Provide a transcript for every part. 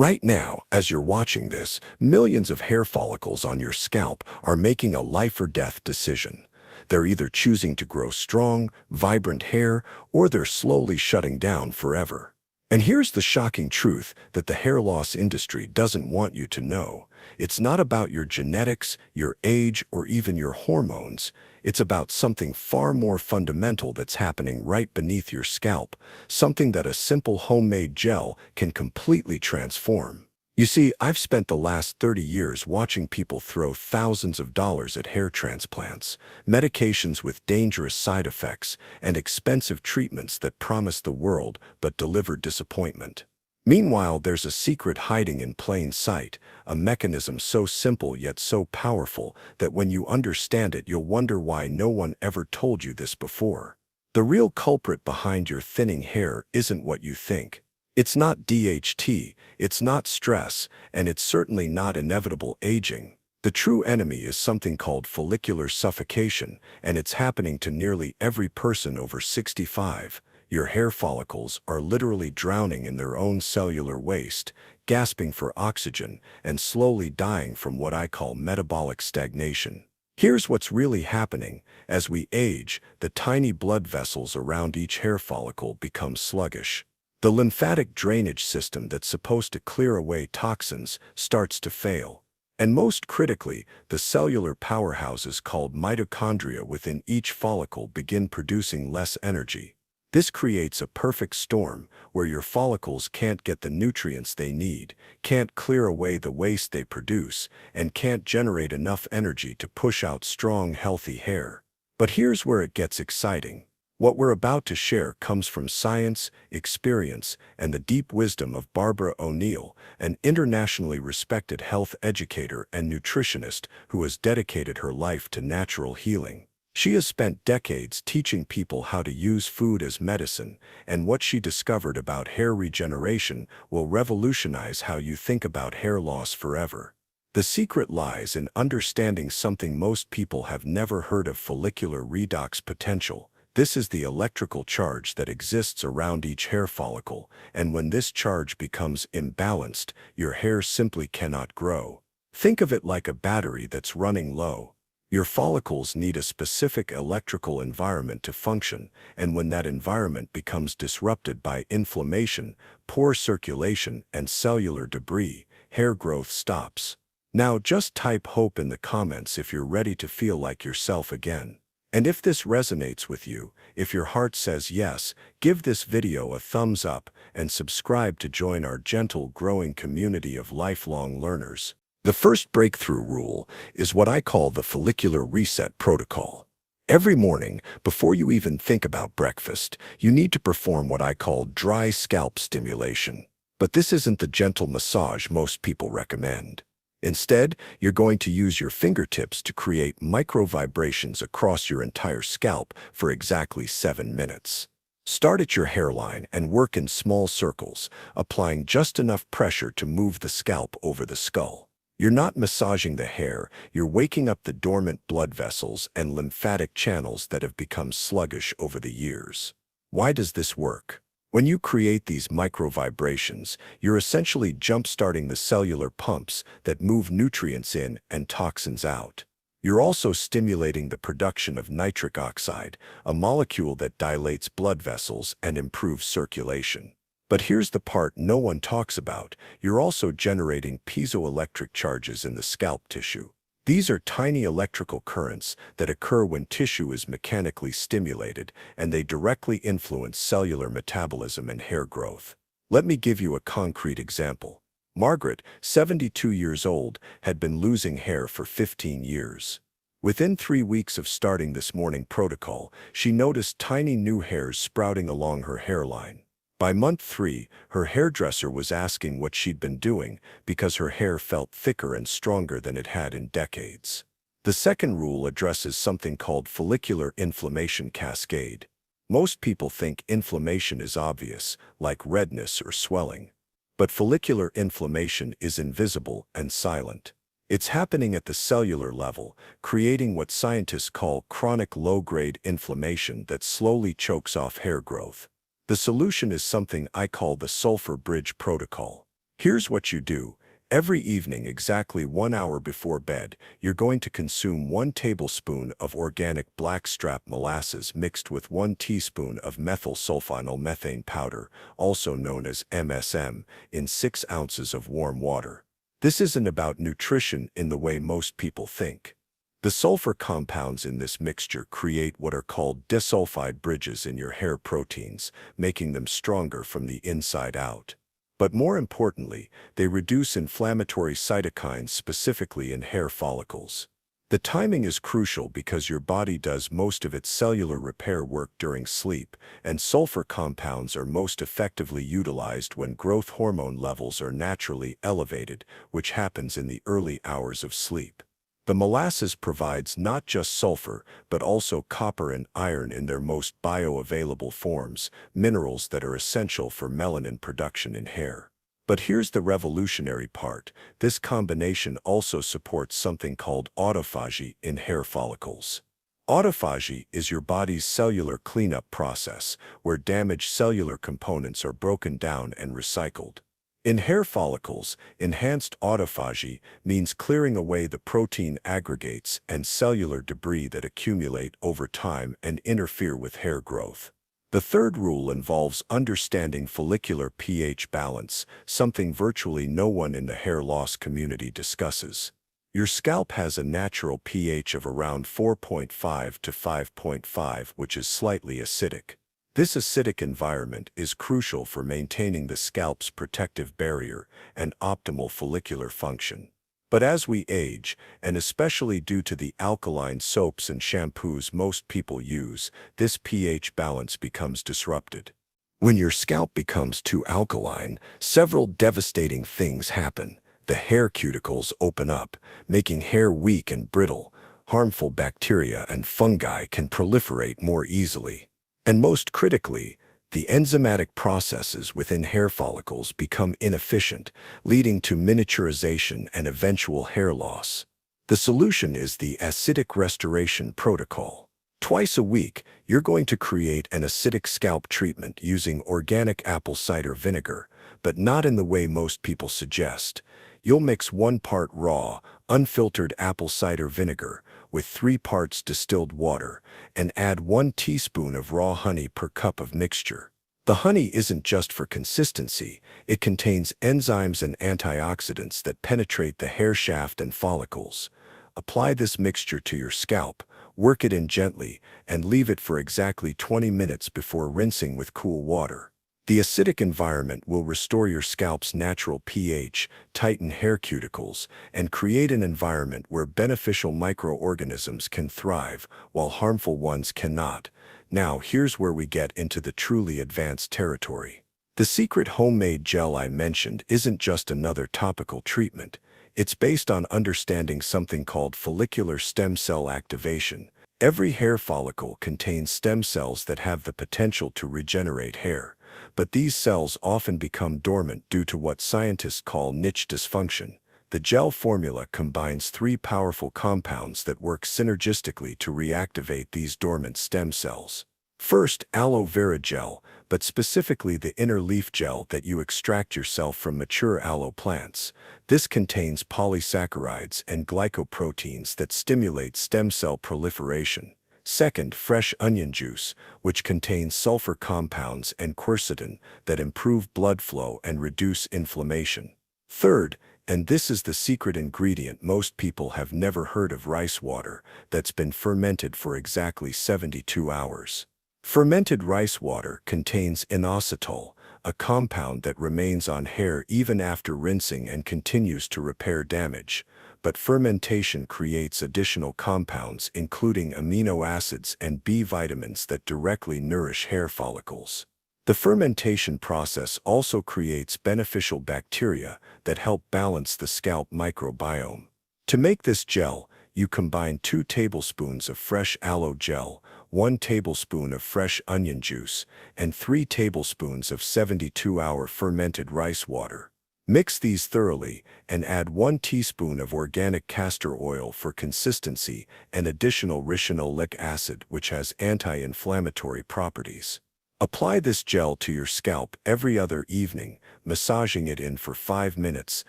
Right now, as you're watching this, millions of hair follicles on your scalp are making a life or death decision. They're either choosing to grow strong, vibrant hair, or they're slowly shutting down forever. And here's the shocking truth that the hair loss industry doesn't want you to know. It's not about your genetics, your age, or even your hormones. It's about something far more fundamental that's happening right beneath your scalp, something that a simple homemade gel can completely transform. You see, I've spent the last 30 years watching people throw thousands of dollars at hair transplants, medications with dangerous side effects, and expensive treatments that promise the world but deliver disappointment. Meanwhile, there's a secret hiding in plain sight, a mechanism so simple yet so powerful that when you understand it, you'll wonder why no one ever told you this before. The real culprit behind your thinning hair isn't what you think. It's not DHT, it's not stress, and it's certainly not inevitable aging. The true enemy is something called follicular suffocation, and it's happening to nearly every person over 65. Your hair follicles are literally drowning in their own cellular waste, gasping for oxygen, and slowly dying from what I call metabolic stagnation. Here's what's really happening. As we age, the tiny blood vessels around each hair follicle become sluggish. The lymphatic drainage system that's supposed to clear away toxins starts to fail. And most critically, the cellular powerhouses called mitochondria within each follicle begin producing less energy. This creates a perfect storm where your follicles can't get the nutrients they need, can't clear away the waste they produce, and can't generate enough energy to push out strong, healthy hair. But here's where it gets exciting. What we're about to share comes from science, experience, and the deep wisdom of Barbara O'Neill, an internationally respected health educator and nutritionist who has dedicated her life to natural healing. She has spent decades teaching people how to use food as medicine, and what she discovered about hair regeneration will revolutionize how you think about hair loss forever. The secret lies in understanding something most people have never heard of: follicular redox potential. This is the electrical charge that exists around each hair follicle, and when this charge becomes imbalanced, your hair simply cannot grow. Think of it like a battery that's running low. Your follicles need a specific electrical environment to function, and when that environment becomes disrupted by inflammation, poor circulation, and cellular debris, hair growth stops. Now just type hope in the comments if you're ready to feel like yourself again. And if this resonates with you, if your heart says yes, give this video a thumbs up and subscribe to join our gentle, growing community of lifelong learners. The first breakthrough rule is what I call the follicular reset protocol. Every morning, before you even think about breakfast, you need to perform what I call dry scalp stimulation. But this isn't the gentle massage most people recommend. Instead, you're going to use your fingertips to create micro vibrations across your entire scalp for exactly 7 minutes. Start at your hairline and work in small circles, applying just enough pressure to move the scalp over the skull. You're not massaging the hair, you're waking up the dormant blood vessels and lymphatic channels that have become sluggish over the years. Why does this work? When you create these micro-vibrations, you're essentially jump-starting the cellular pumps that move nutrients in and toxins out. You're also stimulating the production of nitric oxide, a molecule that dilates blood vessels and improves circulation. But here's the part no one talks about: you're also generating piezoelectric charges in the scalp tissue. These are tiny electrical currents that occur when tissue is mechanically stimulated, and they directly influence cellular metabolism and hair growth. Let me give you a concrete example. Margaret, 72 years old, had been losing hair for 15 years. Within 3 weeks of starting this morning protocol, she noticed tiny new hairs sprouting along her hairline. By month 3, her hairdresser was asking what she'd been doing because her hair felt thicker and stronger than it had in decades. The second rule addresses something called follicular inflammation cascade. Most people think inflammation is obvious, like redness or swelling. But follicular inflammation is invisible and silent. It's happening at the cellular level, creating what scientists call chronic low-grade inflammation that slowly chokes off hair growth. The solution is something I call the sulfur bridge protocol. Here's what you do. Every evening, exactly 1 hour before bed, you're going to consume 1 tablespoon of organic blackstrap molasses mixed with 1 teaspoon of methyl sulfonyl powder, also known as MSM, in 6 ounces of warm water. This isn't about nutrition in the way most people think. The sulfur compounds in this mixture create what are called disulfide bridges in your hair proteins, making them stronger from the inside out. But more importantly, they reduce inflammatory cytokines specifically in hair follicles. The timing is crucial because your body does most of its cellular repair work during sleep, and sulfur compounds are most effectively utilized when growth hormone levels are naturally elevated, which happens in the early hours of sleep. The molasses provides not just sulfur, but also copper and iron in their most bioavailable forms, minerals that are essential for melanin production in hair. But here's the revolutionary part. This combination also supports something called autophagy in hair follicles. Autophagy is your body's cellular cleanup process, where damaged cellular components are broken down and recycled. In hair follicles, enhanced autophagy means clearing away the protein aggregates and cellular debris that accumulate over time and interfere with hair growth. The third rule involves understanding follicular pH balance, something virtually no one in the hair loss community discusses. Your scalp has a natural pH of around 4.5 to 5.5, which is slightly acidic. This acidic environment is crucial for maintaining the scalp's protective barrier and optimal follicular function. But as we age, and especially due to the alkaline soaps and shampoos most people use, this pH balance becomes disrupted. When your scalp becomes too alkaline, several devastating things happen. The hair cuticles open up, making hair weak and brittle. Harmful bacteria and fungi can proliferate more easily. And most critically, the enzymatic processes within hair follicles become inefficient, leading to miniaturization and eventual hair loss. The solution is the acidic restoration protocol. Twice a week, you're going to create an acidic scalp treatment using organic apple cider vinegar, but not in the way most people suggest. You'll mix 1 part raw, unfiltered apple cider vinegar with 3 parts distilled water and add 1 teaspoon of raw honey per cup of mixture. The honey isn't just for consistency, it contains enzymes and antioxidants that penetrate the hair shaft and follicles. Apply this mixture to your scalp, work it in gently, and leave it for exactly 20 minutes before rinsing with cool water. The acidic environment will restore your scalp's natural pH, tighten hair cuticles, and create an environment where beneficial microorganisms can thrive, while harmful ones cannot. Now, here's where we get into the truly advanced territory. The secret homemade gel I mentioned isn't just another topical treatment. It's based on understanding something called follicular stem cell activation. Every hair follicle contains stem cells that have the potential to regenerate hair. But these cells often become dormant due to what scientists call niche dysfunction. The gel formula combines 3 powerful compounds that work synergistically to reactivate these dormant stem cells. First, aloe vera gel, but specifically the inner leaf gel that you extract yourself from mature aloe plants. This contains polysaccharides and glycoproteins that stimulate stem cell proliferation. Second, fresh onion juice, which contains sulfur compounds and quercetin that improve blood flow and reduce inflammation. Third, and this is the secret ingredient most people have never heard of, rice water that's been fermented for exactly 72 hours. Fermented rice water contains inositol, a compound that remains on hair even after rinsing and continues to repair damage. But fermentation creates additional compounds including amino acids and B vitamins that directly nourish hair follicles. The fermentation process also creates beneficial bacteria that help balance the scalp microbiome. To make this gel, you combine 2 tablespoons of fresh aloe gel, 1 tablespoon of fresh onion juice, and 3 tablespoons of 72-hour fermented rice water. Mix these thoroughly and add 1 teaspoon of organic castor oil for consistency and additional ricinoleic acid, which has anti-inflammatory properties. Apply this gel to your scalp every other evening, massaging it in for 5 minutes,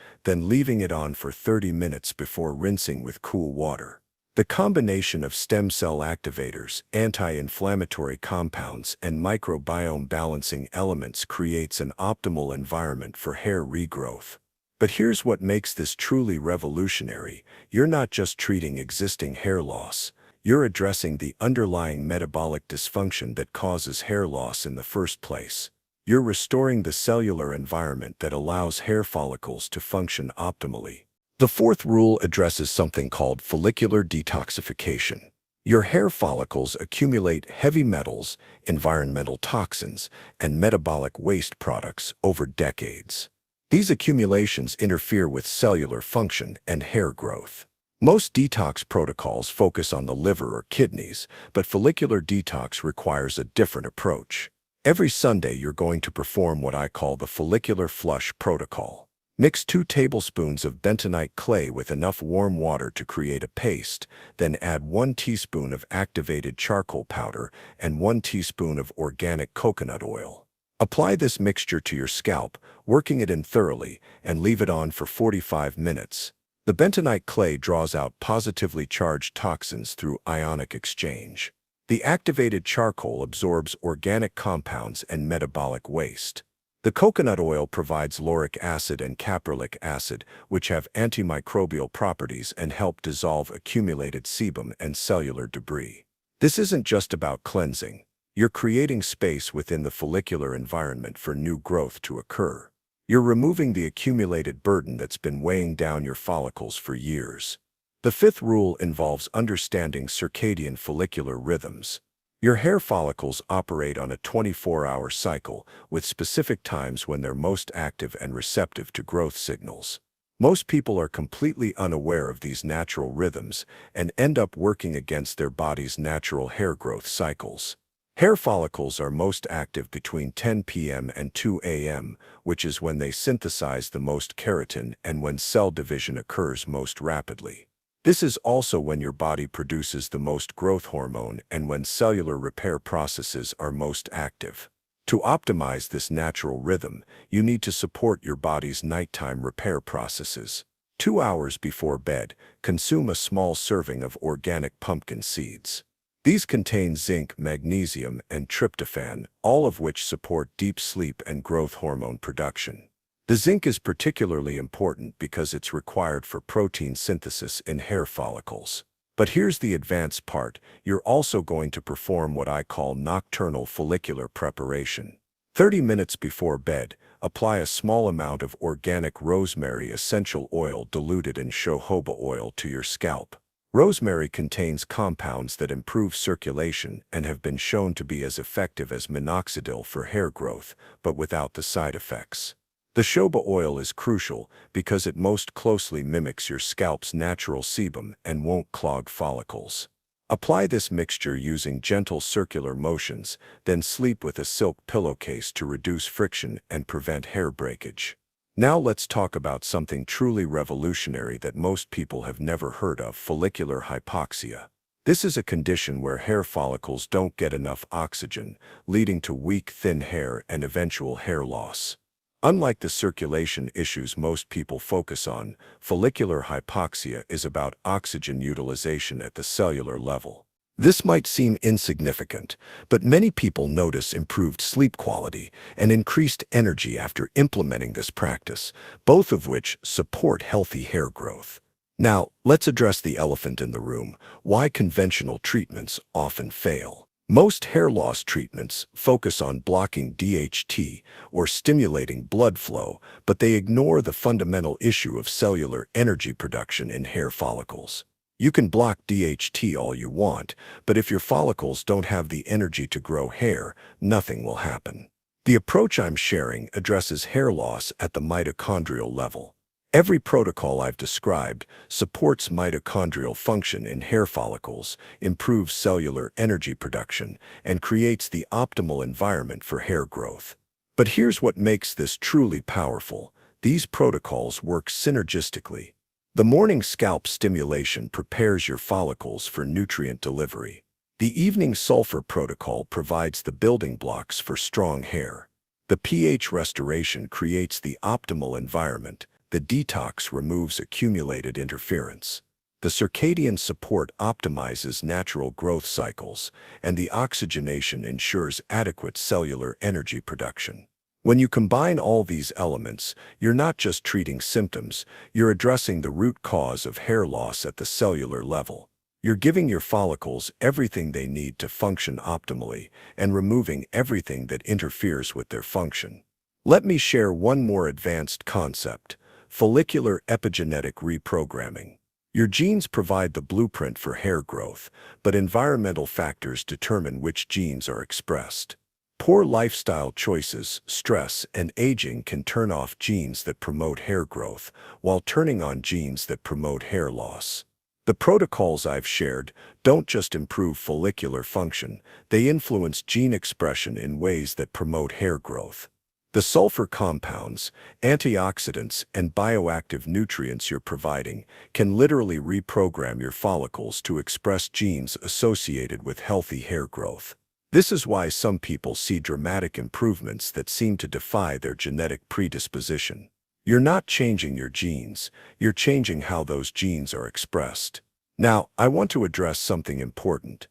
then leaving it on for 30 minutes before rinsing with cool water. The combination of stem cell activators, anti-inflammatory compounds, and microbiome balancing elements creates an optimal environment for hair regrowth. But here's what makes this truly revolutionary. You're not just treating existing hair loss. You're addressing the underlying metabolic dysfunction that causes hair loss in the first place. You're restoring the cellular environment that allows hair follicles to function optimally. The fourth rule addresses something called follicular detoxification. Your hair follicles accumulate heavy metals, environmental toxins, and metabolic waste products over decades. These accumulations interfere with cellular function and hair growth. Most detox protocols focus on the liver or kidneys, but follicular detox requires a different approach. Every Sunday, you're going to perform what I call the follicular flush protocol. Mix 2 tablespoons of bentonite clay with enough warm water to create a paste, then add 1 teaspoon of activated charcoal powder and 1 teaspoon of organic coconut oil. Apply this mixture to your scalp, working it in thoroughly, and leave it on for 45 minutes. The bentonite clay draws out positively charged toxins through ionic exchange. The activated charcoal absorbs organic compounds and metabolic waste. The coconut oil provides lauric acid and caprylic acid, which have antimicrobial properties and help dissolve accumulated sebum and cellular debris. This isn't just about cleansing. You're creating space within the follicular environment for new growth to occur. You're removing the accumulated burden that's been weighing down your follicles for years. The fifth rule involves understanding circadian follicular rhythms. Your hair follicles operate on a 24-hour cycle, with specific times when they're most active and receptive to growth signals. Most people are completely unaware of these natural rhythms and end up working against their body's natural hair growth cycles. Hair follicles are most active between 10 p.m. and 2 a.m., which is when they synthesize the most keratin and when cell division occurs most rapidly. This is also when your body produces the most growth hormone and when cellular repair processes are most active. To optimize this natural rhythm, you need to support your body's nighttime repair processes. 2 hours before bed, consume a small serving of organic pumpkin seeds. These contain zinc, magnesium, and tryptophan, all of which support deep sleep and growth hormone production. The zinc is particularly important because it's required for protein synthesis in hair follicles. But here's the advanced part. You're also going to perform what I call nocturnal follicular preparation. 30 minutes before bed, apply a small amount of organic rosemary essential oil diluted in jojoba oil to your scalp. Rosemary contains compounds that improve circulation and have been shown to be as effective as minoxidil for hair growth, but without the side effects. The jojoba oil is crucial because it most closely mimics your scalp's natural sebum and won't clog follicles. Apply this mixture using gentle circular motions, then sleep with a silk pillowcase to reduce friction and prevent hair breakage. Now let's talk about something truly revolutionary that most people have never heard of: follicular hypoxia. This is a condition where hair follicles don't get enough oxygen, leading to weak, thin hair and eventual hair loss. Unlike the circulation issues most people focus on, follicular hypoxia is about oxygen utilization at the cellular level. This might seem insignificant, but many people notice improved sleep quality and increased energy after implementing this practice, both of which support healthy hair growth. Now, let's address the elephant in the room: why conventional treatments often fail. Most hair loss treatments focus on blocking DHT or stimulating blood flow, but they ignore the fundamental issue of cellular energy production in hair follicles. You can block DHT all you want, but if your follicles don't have the energy to grow hair, nothing will happen. The approach I'm sharing addresses hair loss at the mitochondrial level. Every protocol I've described supports mitochondrial function in hair follicles, improves cellular energy production, and creates the optimal environment for hair growth. But here's what makes this truly powerful: these protocols work synergistically. The morning scalp stimulation prepares your follicles for nutrient delivery. The evening sulfur protocol provides the building blocks for strong hair. The pH restoration creates the optimal environment. The detox removes accumulated interference. The circadian support optimizes natural growth cycles, and the oxygenation ensures adequate cellular energy production. When you combine all these elements, you're not just treating symptoms, you're addressing the root cause of hair loss at the cellular level. You're giving your follicles everything they need to function optimally and removing everything that interferes with their function. Let me share one more advanced concept: follicular epigenetic reprogramming. Your genes provide the blueprint for hair growth, but environmental factors determine which genes are expressed. Poor lifestyle choices, stress, and aging can turn off genes that promote hair growth, while turning on genes that promote hair loss. The protocols I've shared don't just improve follicular function, they influence gene expression in ways that promote hair growth. The sulfur compounds, antioxidants, and bioactive nutrients you're providing can literally reprogram your follicles to express genes associated with healthy hair growth. This is why some people see dramatic improvements that seem to defy their genetic predisposition. You're not changing your genes, you're changing how those genes are expressed. Now, I want to address something important: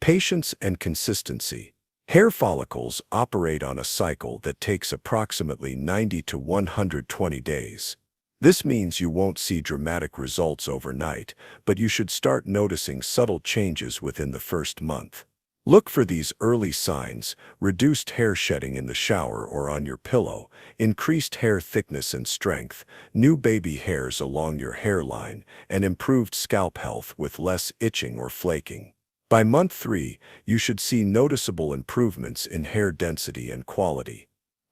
patience and consistency. Hair follicles operate on a cycle that takes approximately 90 to 120 days. This means you won't see dramatic results overnight, but you should start noticing subtle changes within the first month. Look for these early signs: reduced hair shedding in the shower or on your pillow, increased hair thickness and strength, new baby hairs along your hairline, and improved scalp health with less itching or flaking. By month 3, you should see noticeable improvements in hair density and quality.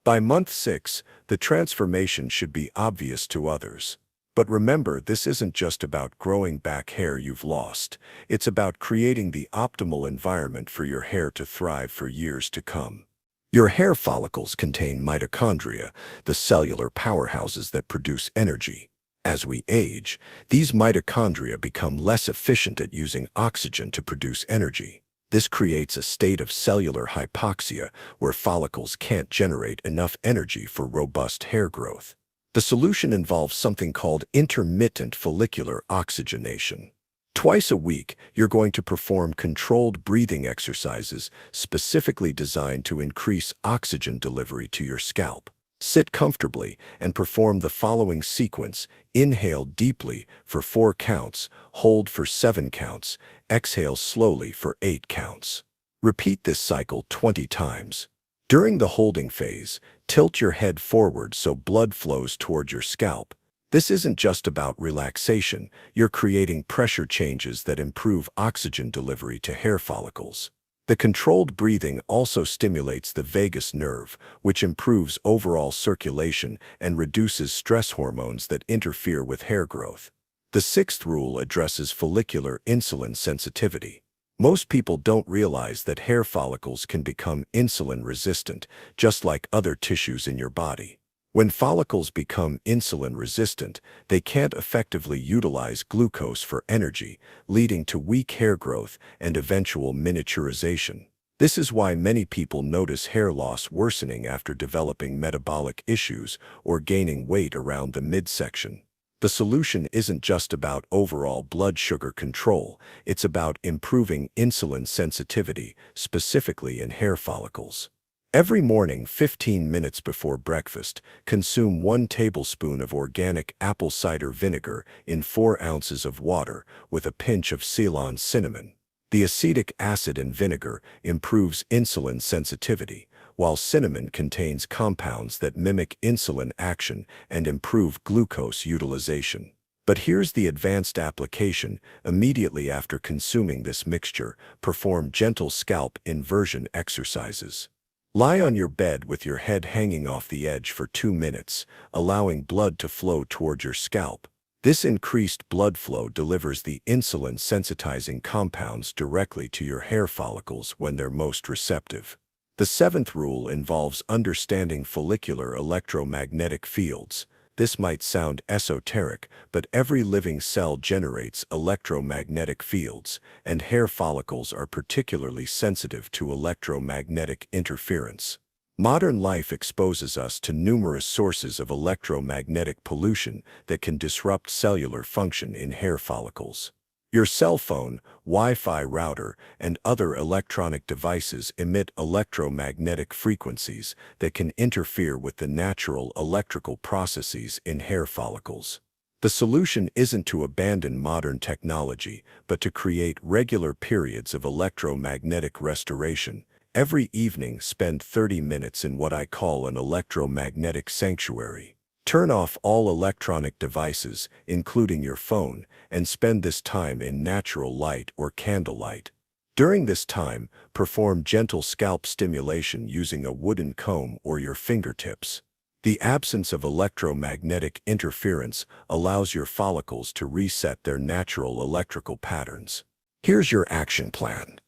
By month 6, the transformation should be obvious to others. But remember, this isn't just about growing back hair you've lost. It's about creating the optimal environment for your hair to thrive for years to come. Your hair follicles contain mitochondria, the cellular powerhouses that produce energy. As we age, these mitochondria become less efficient at using oxygen to produce energy. This creates a state of cellular hypoxia where follicles can't generate enough energy for robust hair growth. The solution involves something called intermittent follicular oxygenation. Twice a week, you're going to perform controlled breathing exercises specifically designed to increase oxygen delivery to your scalp. Sit comfortably and perform the following sequence: inhale deeply for 4 counts, hold for 7 counts, exhale slowly for 8 counts. Repeat this cycle 20 times. During the holding phase, tilt your head forward so blood flows toward your scalp. This isn't just about relaxation, you're creating pressure changes that improve oxygen delivery to hair follicles. The controlled breathing also stimulates the vagus nerve, which improves overall circulation and reduces stress hormones that interfere with hair growth. The 6th rule addresses follicular insulin sensitivity. Most people don't realize that hair follicles can become insulin resistant, just like other tissues in your body. When follicles become insulin resistant, they can't effectively utilize glucose for energy, leading to weak hair growth and eventual miniaturization. This is why many people notice hair loss worsening after developing metabolic issues or gaining weight around the midsection. The solution isn't just about overall blood sugar control, it's about improving insulin sensitivity, specifically in hair follicles. Every morning, 15 minutes before breakfast, consume 1 tablespoon of organic apple cider vinegar in 4 ounces of water with a pinch of Ceylon cinnamon. The acetic acid in vinegar improves insulin sensitivity, while cinnamon contains compounds that mimic insulin action and improve glucose utilization. But here's the advanced application: immediately after consuming this mixture, perform gentle scalp inversion exercises. Lie on your bed with your head hanging off the edge for 2 minutes, allowing blood to flow toward your scalp. This increased blood flow delivers the insulin-sensitizing compounds directly to your hair follicles when they're most receptive. The 7th rule involves understanding follicular electromagnetic fields. This might sound esoteric, but every living cell generates electromagnetic fields, and hair follicles are particularly sensitive to electromagnetic interference. Modern life exposes us to numerous sources of electromagnetic pollution that can disrupt cellular function in hair follicles. Your cell phone, Wi-Fi router, and other electronic devices emit electromagnetic frequencies that can interfere with the natural electrical processes in hair follicles. The solution isn't to abandon modern technology, but to create regular periods of electromagnetic restoration. Every evening, spend 30 minutes in what I call an electromagnetic sanctuary. Turn off all electronic devices, including your phone, and spend this time in natural light or candlelight. During this time, perform gentle scalp stimulation using a wooden comb or your fingertips. The absence of electromagnetic interference allows your follicles to reset their natural electrical patterns. Here's your action plan.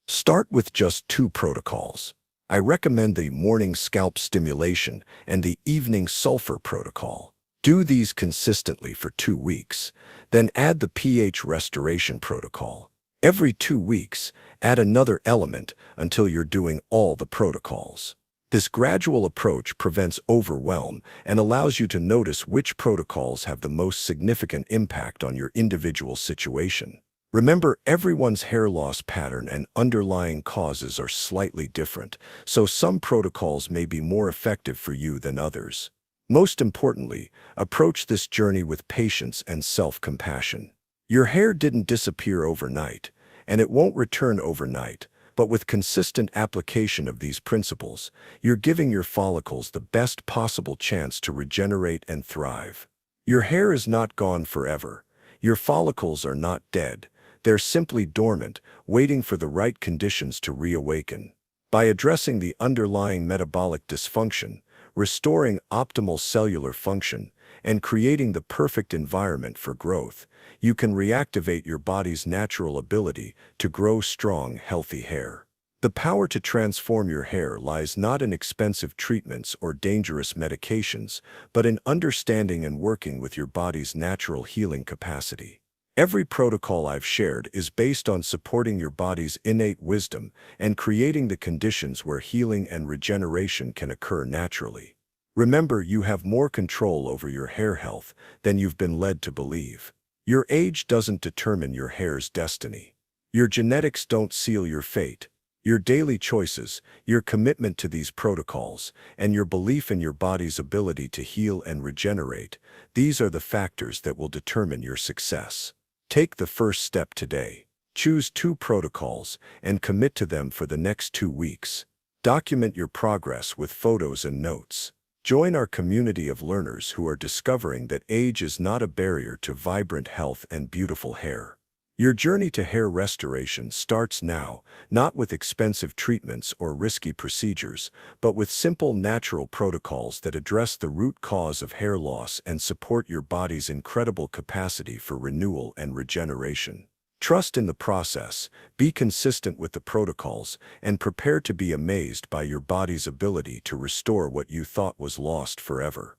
Start with just 2 protocols. I recommend the morning scalp stimulation and the evening sulfur protocol. Do these consistently for 2 weeks. Then add the pH restoration protocol. Every 2 weeks, add another element until you're doing all the protocols. This gradual approach prevents overwhelm and allows you to notice which protocols have the most significant impact on your individual situation. Remember, everyone's hair loss pattern and underlying causes are slightly different, so some protocols may be more effective for you than others. Most importantly, approach this journey with patience and self-compassion. Your hair didn't disappear overnight, and it won't return overnight, but with consistent application of these principles, you're giving your follicles the best possible chance to regenerate and thrive. Your hair is not gone forever. Your follicles are not dead. They're simply dormant, waiting for the right conditions to reawaken. By addressing the underlying metabolic dysfunction, restoring optimal cellular function, and creating the perfect environment for growth, you can reactivate your body's natural ability to grow strong, healthy hair. The power to transform your hair lies not in expensive treatments or dangerous medications, but in understanding and working with your body's natural healing capacity. Every protocol I've shared is based on supporting your body's innate wisdom and creating the conditions where healing and regeneration can occur naturally. Remember, you have more control over your hair health than you've been led to believe. Your age doesn't determine your hair's destiny. Your genetics don't seal your fate. Your daily choices, your commitment to these protocols, and your belief in your body's ability to heal and regenerate, these are the factors that will determine your success. Take the first step today. Choose 2 protocols and commit to them for the next 2 weeks. Document your progress with photos and notes. Join our community of learners who are discovering that age is not a barrier to vibrant health and beautiful hair. Your journey to hair restoration starts now, not with expensive treatments or risky procedures, but with simple natural protocols that address the root cause of hair loss and support your body's incredible capacity for renewal and regeneration. Trust in the process, be consistent with the protocols, and prepare to be amazed by your body's ability to restore what you thought was lost forever.